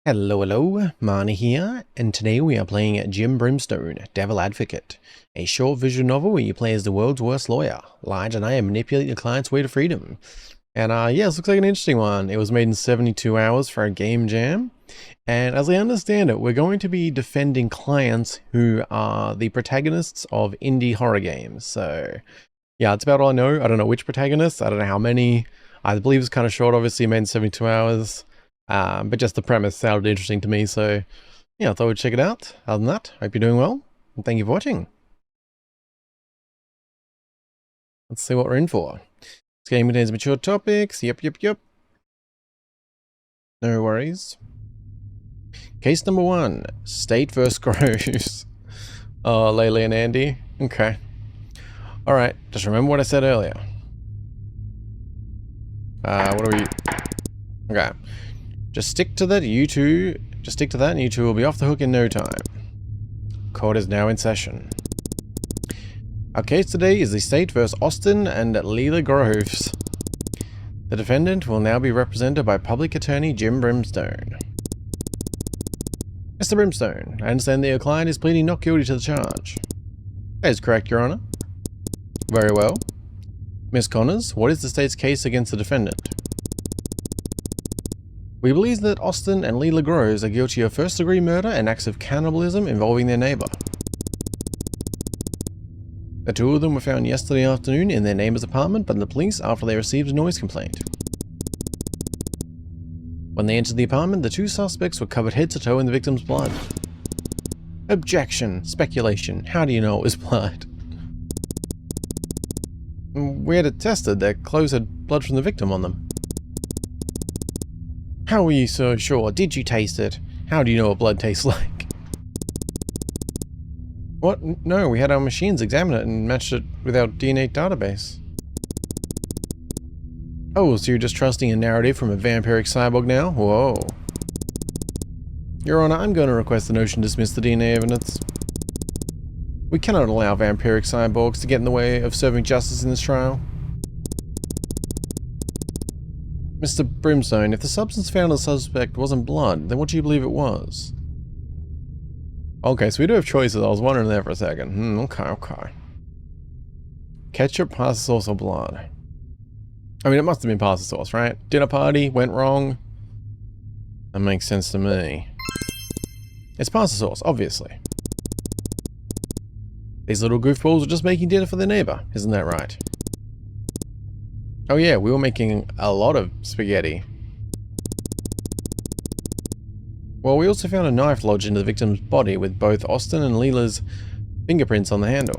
Hello, Mana here, and today we are playing Brimstone, Devil Advocate, a short visual novel where you play as the world's worst lawyer, lie, deny, and manipulate your client's way to freedom. And yeah, this looks like an interesting one. It was made in 72 hours for a game jam, and as I understand it, we're going to be defending clients who are the protagonists of indie horror games. So yeah, that's about all I know. I don't know which protagonists, I don't know how many. I believe it's kind of short, obviously made in 72 hours. But just the premise sounded interesting to me, so yeah, I thought we'd check it out. Other than that, hope you're doing well, and thank you for watching. Let's see what we're in for. This game contains mature topics. Yep. No worries. Case number 1, State vs. Groves. Oh, Leyley and Andy. Okay. Alright, just remember what I said earlier. What are we... Okay. Just stick to that, you two. Just stick to that and you two will be off the hook in no time. Court is now in session. Our case today is the State vs. Austin and Leyley Groves. The defendant will now be represented by Public Attorney Jim Brimstone. Mr. Brimstone, I understand that your client is pleading not guilty to the charge. That is correct, Your Honor. Very well. Miss Connors, what is the state's case against the defendant? We believe that Austin and Leyley Groves are guilty of first-degree murder and acts of cannibalism involving their neighbor. The two of them were found yesterday afternoon in their neighbor's apartment by the police after they received a noise complaint. When they entered the apartment, the two suspects were covered head to toe in the victim's blood. Objection. Speculation. How do you know it was blood? We had it tested. Their clothes had blood from the victim on them. How were you so sure? Did you taste it? How do you know what blood tastes like? What? No, we had our machines examine it and matched it with our DNA database. Oh, so you're just trusting a narrative from a vampiric cyborg now? Whoa. Your Honor, I'm going to request the notion dismiss the DNA evidence. We cannot allow vampiric cyborgs to get in the way of serving justice in this trial. Mr. Brimstone, if the substance found in the suspect wasn't blood, then what do you believe it was? Okay, so we do have choices. I was wondering there for a second. Okay. Ketchup, pasta sauce, or blood? I mean, it must have been pasta sauce, right? Dinner party, went wrong. That makes sense to me. It's pasta sauce, obviously. These little goofballs were just making dinner for their neighbor, isn't that right? Oh yeah, we were making a lot of spaghetti. Well, we also found a knife lodged into the victim's body with both Austin and Leyley's fingerprints on the handle.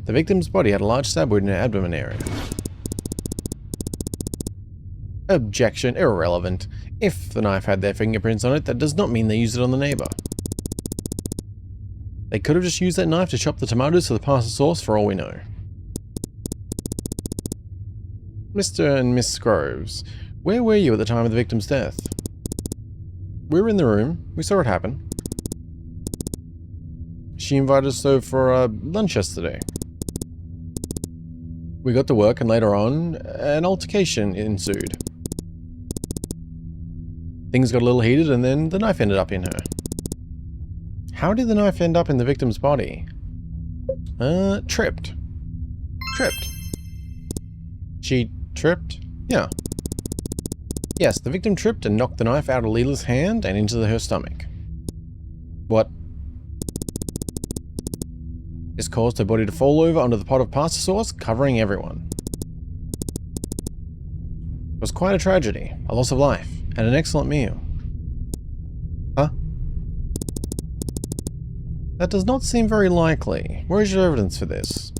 The victim's body had a large stab wound in her abdomen area. Objection. Irrelevant. If the knife had their fingerprints on it, that does not mean they used it on the neighbor. They could have just used that knife to chop the tomatoes for the pasta sauce for all we know. Mr. and Miss Groves, where were you at the time of the victim's death? We were in the room. We saw it happen. She invited us over for lunch yesterday. We got to work and later on, an altercation ensued. Things got a little heated and then the knife ended up in her. How did the knife end up in the victim's body? Tripped. Tripped. She tripped? Yeah. Yes, the victim tripped and knocked the knife out of Leyley's hand and into her stomach. What? This caused her body to fall over onto the pot of pasta sauce, covering everyone. It was quite a tragedy, a loss of life, and an excellent meal. Huh? That does not seem very likely. Where is your evidence for this?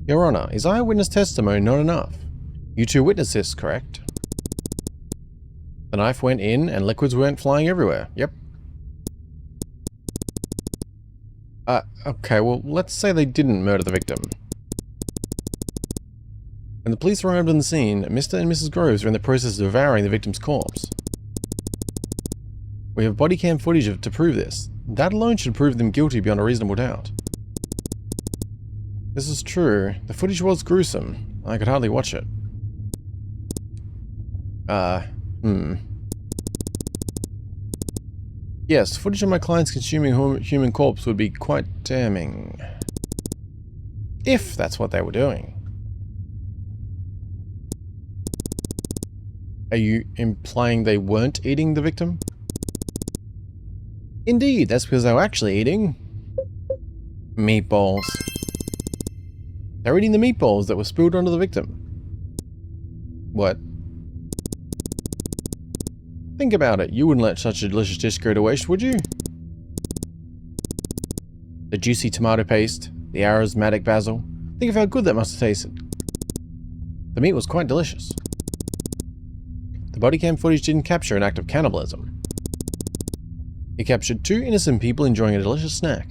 Your Honor, is eyewitness testimony not enough? You two witnessed this, correct? The knife went in and liquids went flying everywhere. Yep. Okay, well, let's say they didn't murder the victim. When the police arrived on the scene, Mr. and Mrs. Groves were in the process of devouring the victim's corpse. We have body cam footage to prove this. That alone should prove them guilty beyond a reasonable doubt. This is true. The footage was gruesome. I could hardly watch it. Yes, footage of my clients consuming human corpse would be quite damning. If that's what they were doing. Are you implying they weren't eating the victim? Indeed, that's because they were actually eating meatballs. They're eating the meatballs that were spilled onto the victim. What? Think about it. You wouldn't let such a delicious dish go to waste, would you? The juicy tomato paste, the aromatic basil. Think of how good that must have tasted. The meat was quite delicious. The body cam footage didn't capture an act of cannibalism. It captured two innocent people enjoying a delicious snack.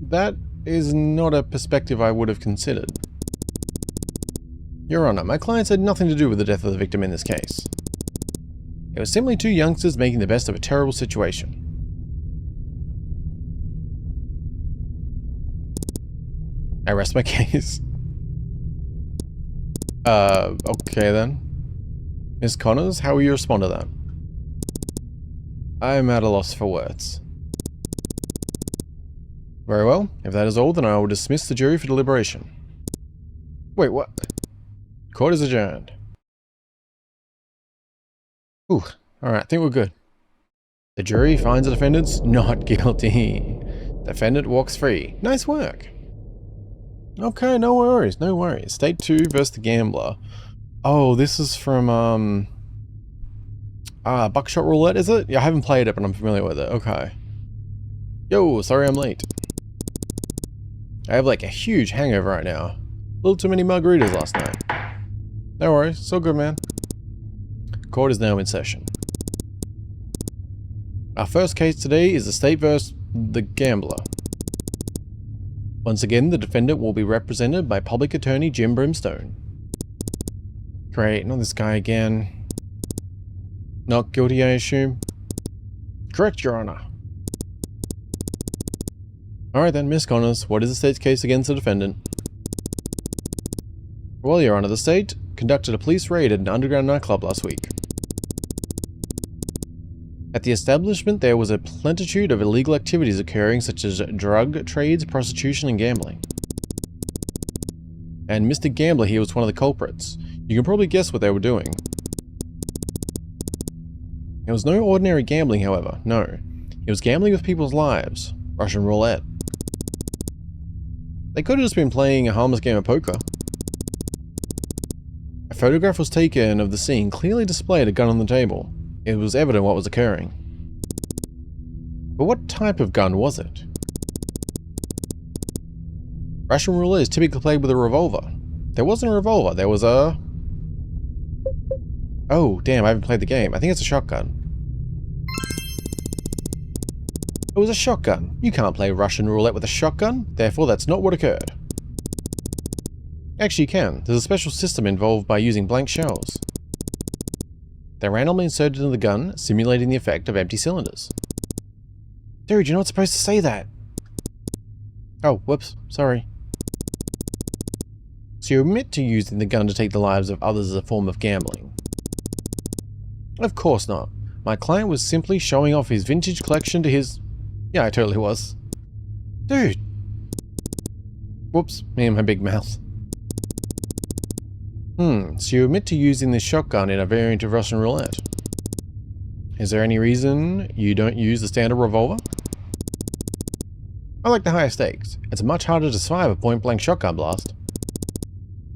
That is not a perspective I would have considered. Your Honor, my clients had nothing to do with the death of the victim in this case. It was simply two youngsters making the best of a terrible situation. I rest my case. Okay then. Miss Connors, how will you respond to that? I am at a loss for words. Very well. If that is all, then I will dismiss the jury for deliberation. Wait, what? Court is adjourned. Ooh, alright, I think we're good. The jury finds the defendants not guilty. Defendant walks free. Nice work. Okay, no worries, no worries. State 2 versus the Gambler. Oh, this is from, Buckshot Roulette, is it? Yeah, I haven't played it, but I'm familiar with it. Okay. Yo, sorry I'm late. I have like a huge hangover right now. A little too many margaritas last night. No worries, it's all good, man. Court is now in session. Our first case today is the state versus the Gambler. Once again, the defendant will be represented by Public Attorney Jim Brimstone. Great, not this guy again. Not guilty, I assume? Correct, Your Honor. Alright then, Miss Connors, what is the state's case against the defendant? Well, Your Honor, the state conducted a police raid at an underground nightclub last week. At the establishment, there was a plenitude of illegal activities occurring, such as drug trades, prostitution, and gambling. And Mr. Gambler here was one of the culprits. You can probably guess what they were doing. It was no ordinary gambling, however, no. It was gambling with people's lives. Russian roulette. They could have just been playing a harmless game of poker. A photograph was taken of the scene, clearly displayed a gun on the table. It was evident what was occurring. But what type of gun was it? Russian roulette is typically played with a revolver. There wasn't a revolver, there was a... Oh, damn, I haven't played the game. I think it's a shotgun. It was a shotgun. You can't play Russian roulette with a shotgun, therefore that's not what occurred. Actually, you can. There's a special system involved by using blank shells. They're randomly inserted into the gun, simulating the effect of empty cylinders. Dude, you're not supposed to say that! Oh, whoops, sorry. So you admit to using the gun to take the lives of others as a form of gambling? Of course not. My client was simply showing off his vintage collection to his... Yeah, I totally was. Dude! Whoops, me and my big mouth. So you admit to using this shotgun in a variant of Russian roulette. Is there any reason you don't use the standard revolver? I like the higher stakes. It's much harder to survive a point-blank shotgun blast.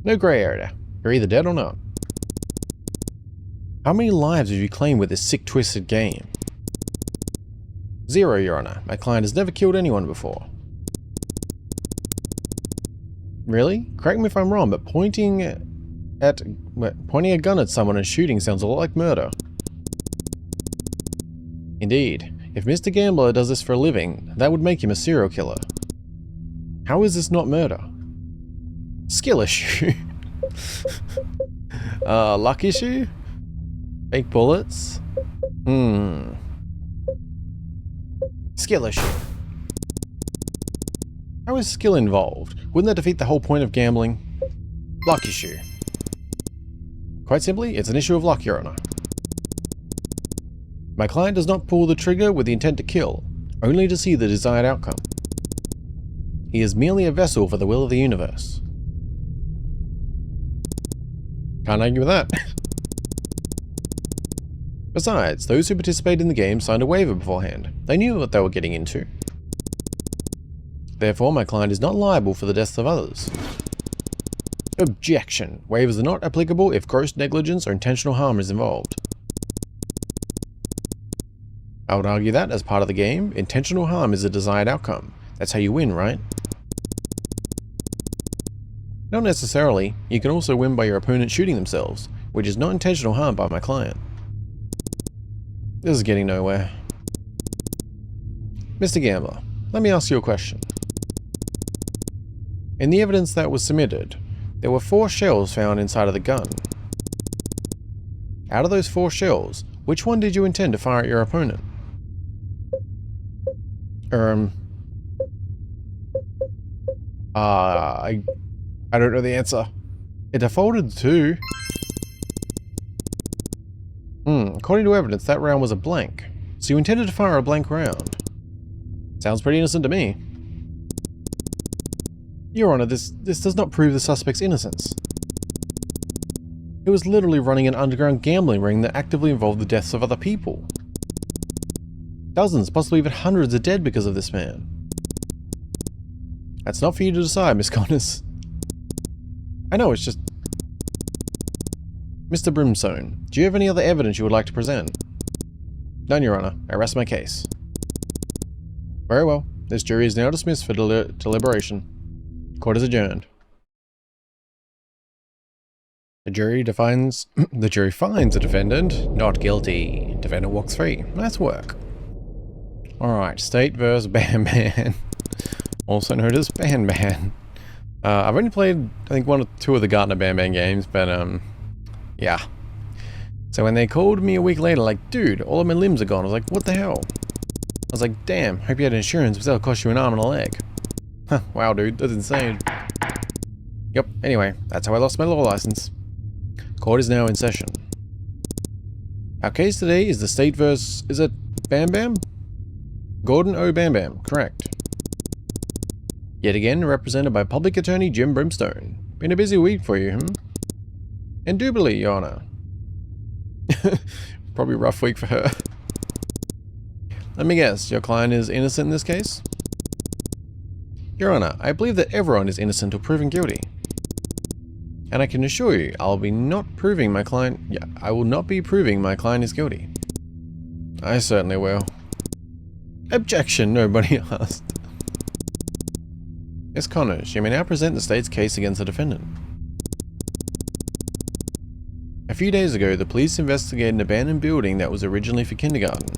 No grey area. You're either dead or not. How many lives have you claimed with this sick, twisted game? 0, Your Honor. My client has never killed anyone before. Really? Correct me if I'm wrong, but pointing a gun at someone and shooting sounds a lot like murder. Indeed. If Mr. Gambler does this for a living, that would make him a serial killer. How is this not murder? Skill issue. Luck issue? Fake bullets? Skill issue. How is skill involved? Wouldn't that defeat the whole point of gambling? Luck issue. Quite simply, it's an issue of luck, Your Honor. My client does not pull the trigger with the intent to kill, only to see the desired outcome. He is merely a vessel for the will of the universe. Can't argue with that. Besides, those who participated in the game signed a waiver beforehand. They knew what they were getting into. Therefore, my client is not liable for the deaths of others. Objection. Waivers are not applicable if gross negligence or intentional harm is involved. I would argue that, as part of the game, intentional harm is a desired outcome. That's how you win, right? Not necessarily. You can also win by your opponent shooting themselves, which is not intentional harm by my client. This is getting nowhere. Mr. Gambler, let me ask you a question. In the evidence that was submitted, there were 4 shells found inside of the gun. Out of those 4 shells, which one did you intend to fire at your opponent? I don't know the answer. It defaulted to... according to evidence, that round was a blank. So you intended to fire a blank round. Sounds pretty innocent to me. Your Honor, this does not prove the suspect's innocence. He was literally running an underground gambling ring that actively involved the deaths of other people. Dozens, possibly even hundreds are dead because of this man. That's not for you to decide, Miss Connors. I know, it's just... Mr. Brimstone, do you have any other evidence you would like to present? None, Your Honor. I rest my case. Very well. This jury is now dismissed for deliberation. Court is adjourned. The jury finds the defendant not guilty. Defendant walks free. Nice work. Alright, State vs. Bam Ban. Also known as Ban Ban. I've only played, I think, 1 or 2 of the Gartner Ban Ban games, but, yeah. So when they called me a week later, like, dude, all of my limbs are gone, I was like, what the hell? I was like, damn, hope you had insurance, because that'll cost you an arm and a leg. Huh, wow, dude, that's insane. Yep, anyway, that's how I lost my law license. Court is now in session. Our case today is the State vs. Is it Bam Bam? Gordon O. Bam Bam, correct. Yet again, represented by Public Attorney Jim Brimstone. Been a busy week for you, Indubitably, Your Honor. Probably a rough week for her. Let me guess, your client is innocent in this case? Your Honor, I believe that everyone is innocent until proven guilty. And I can assure you, I will not be proving my client is guilty. I certainly will. Objection, nobody asked. Miss Connors, you may now present the state's case against the defendant. A few days ago, the police investigated an abandoned building that was originally for kindergarten.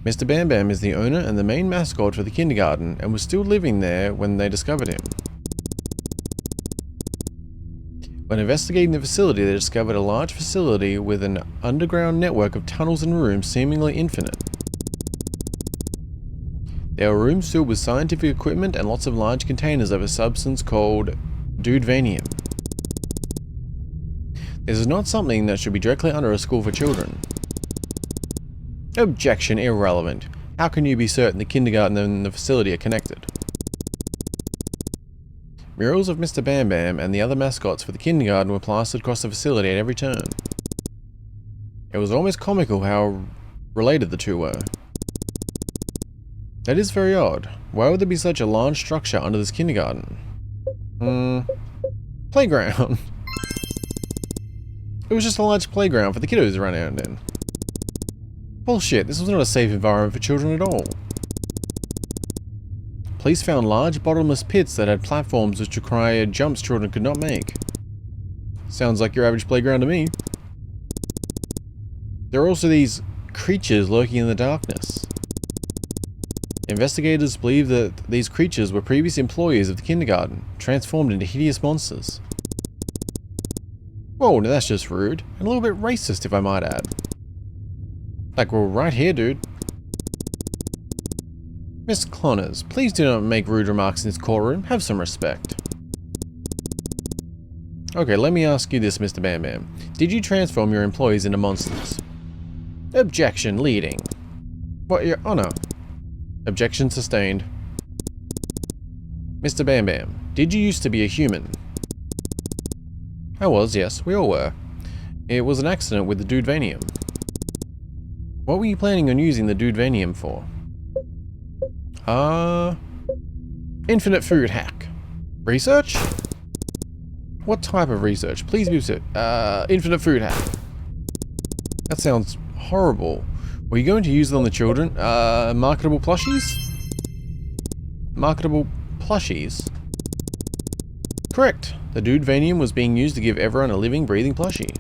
Mr. Bam Bam is the owner and the main mascot for the kindergarten and was still living there when they discovered him. When investigating the facility, they discovered a large facility with an underground network of tunnels and rooms seemingly infinite. There were rooms filled with scientific equipment and lots of large containers of a substance called dudevanium. This is not something that should be directly under a school for children. Objection, irrelevant. How can you be certain the kindergarten and the facility are connected? Murals of Mr. Bam Bam and the other mascots for the kindergarten were plastered across the facility at every turn. It was almost comical how related the two were. That is very odd. Why would there be such a large structure under this kindergarten? Playground. It was just a large playground for the kiddos to run around in. Bullshit, this was not a safe environment for children at all. Police found large bottomless pits that had platforms which required jumps children could not make. Sounds like your average playground to me. There are also these creatures lurking in the darkness. Investigators believe that these creatures were previous employees of the kindergarten, transformed into hideous monsters. Whoa, now that's just rude, and a little bit racist if I might add. Like, we're right here, dude. Miss Connors, please do not make rude remarks in this courtroom. Have some respect. Okay, let me ask you this, Mr. Bam Bam. Did you transform your employees into monsters? Objection leading. What, Your Honor? Objection sustained. Mr. Bam Bam, did you used to be a human? I was, yes, we all were. It was an accident with the Dudevanium. What were you planning on using the Dudevanium for? Infinite food hack. Research? What type of research? Please be infinite food hack. That sounds horrible. Were you going to use it on the children? Marketable plushies? Marketable plushies? Correct. The Dudevanium was being used to give everyone a living, breathing plushie.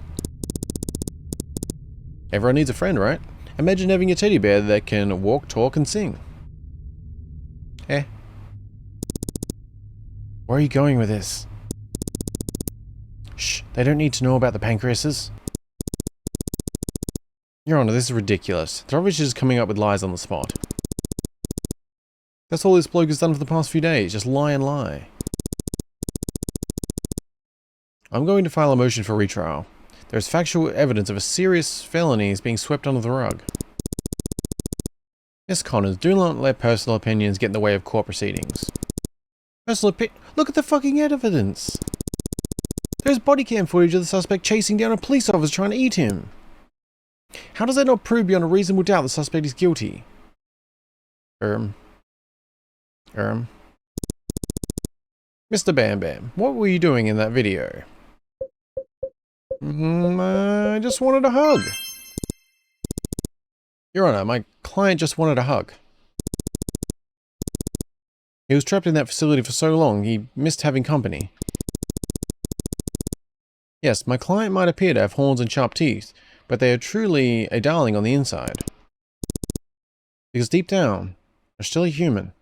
Everyone needs a friend, right? Imagine having a teddy bear that can walk, talk, and sing. Eh. Where are you going with this? Shh, they don't need to know about the pancreases. Your Honor, this is ridiculous. They're obviously just coming up with lies on the spot. That's all this bloke has done for the past few days, just lie and lie. I'm going to file a motion for retrial. There's factual evidence of a serious felony being swept under the rug. Miss Connors, do not let personal opinions get in the way of court proceedings. Look at the fucking evidence! There's body cam footage of the suspect chasing down a police officer trying to eat him. How does that not prove beyond a reasonable doubt the suspect is guilty? Mr. Bam Bam, what were you doing in that video? I just wanted a hug. Your Honor, my client just wanted a hug. He was trapped in that facility for so long, he missed having company. Yes, my client might appear to have horns and sharp teeth, but they are truly a darling on the inside. Because deep down, they're still a human.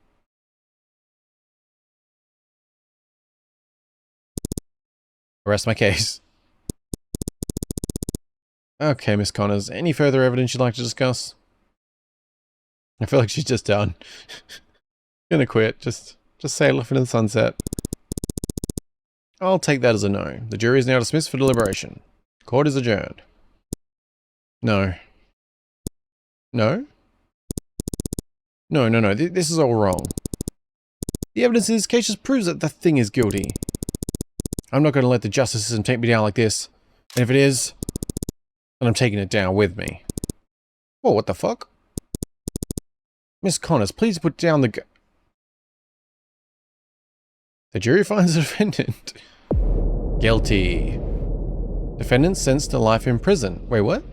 Rest my case. Okay, Miss Connors, any further evidence you'd like to discuss? I feel like she's just done. Gonna quit. Just sail off into the sunset. I'll take that as a no. The jury is now dismissed for deliberation. Court is adjourned. No. No? No. This is all wrong. The evidence in this case just proves that the thing is guilty. I'm not going to let the justice system take me down like this. And if it is, then I'm taking it down with me. Whoa, what the fuck? Miss Connors, please put down the The jury finds the defendant guilty. Defendant sentenced to life in prison. Wait, what?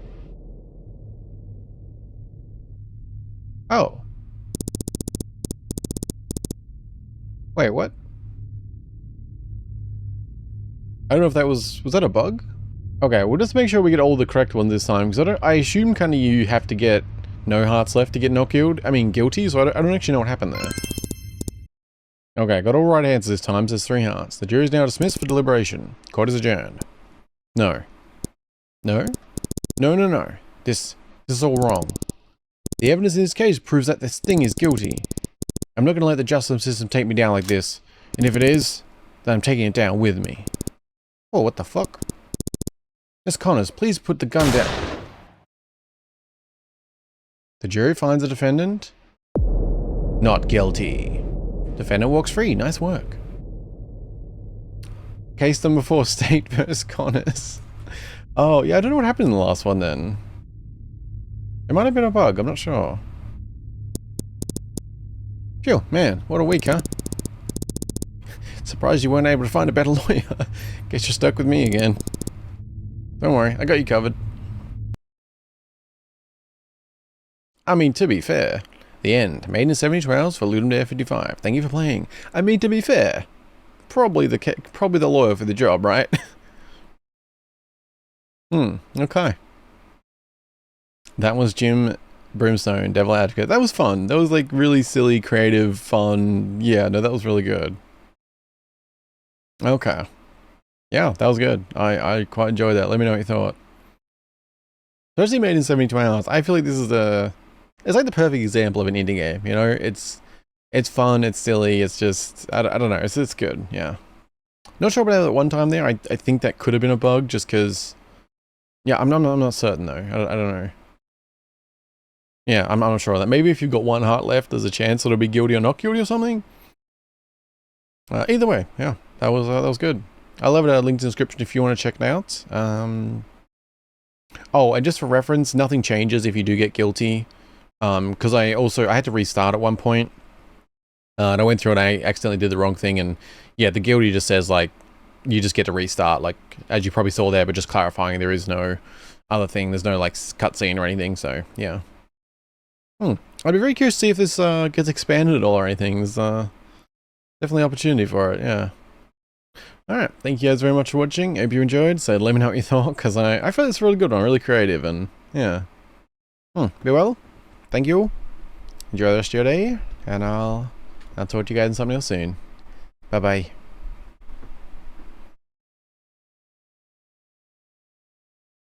Oh. Wait, what? I don't know if that was that a bug? Okay, we'll just make sure we get all the correct ones this time, because I assume kind of you have to get no hearts left to get not killed. I mean, guilty, so I don't actually know what happened there. Okay, got all right answers this time, says 3 hearts. The jury is now dismissed for deliberation. Court is adjourned. No. No? No. This is all wrong. The evidence in this case proves that this thing is guilty. I'm not going to let the justice system take me down like this, and if it is, then I'm taking it down with me. Oh, what the fuck? Miss Connors, please put the gun down. The jury finds the defendant not guilty. Defendant walks free. Nice work. Case number 4, State vs. Connors. Oh, yeah, I don't know what happened in the last one then. It might have been a bug, I'm not sure. Phew, man, what a week, huh? Surprised you weren't able to find a better lawyer. Guess you're stuck with me again. Don't worry, I got you covered. I mean, to be fair, the end. Made in 72 hours for Ludum Dare 55. Thank you for playing. I mean, to be fair, probably the lawyer for the job, right? Okay. That was Jim Brimstone, Devil Advocate. That was fun. That was like really silly, creative, fun. Yeah, no, that was really good. Okay. Yeah, that was good. I quite enjoyed that. Let me know what you thought. Especially made in 72 hours. I feel like this is it's like the perfect example of an indie game, you know? It's fun, it's silly, it's just, I don't know, it's good, yeah. Not sure about that one time there. I think that could have been a bug just because... Yeah, I'm not certain though. I don't know. Yeah, I'm not sure of that. Maybe if you've got one heart left, there's a chance it'll be guilty or not guilty or something. Either way, yeah, that was good. I'll leave it a link in the description if you want to check it out. Oh, and just for reference, nothing changes if you do get guilty. Because I had to restart at one point. And I went through and I accidentally did the wrong thing, and yeah, the guilty just says like you just get to restart, like as you probably saw there, but just clarifying there is no other thing. There's no like cutscene or anything. So yeah. I'd be very curious to see if this gets expanded at all or anything. There's definitely opportunity for it. Yeah. Alright, thank you guys very much for watching. Hope you enjoyed. So let me know what you thought, because I felt it's a really good one, really creative, and yeah. Be well. Thank you. Enjoy the rest of your day, and I'll talk to you guys in something else soon. Bye bye.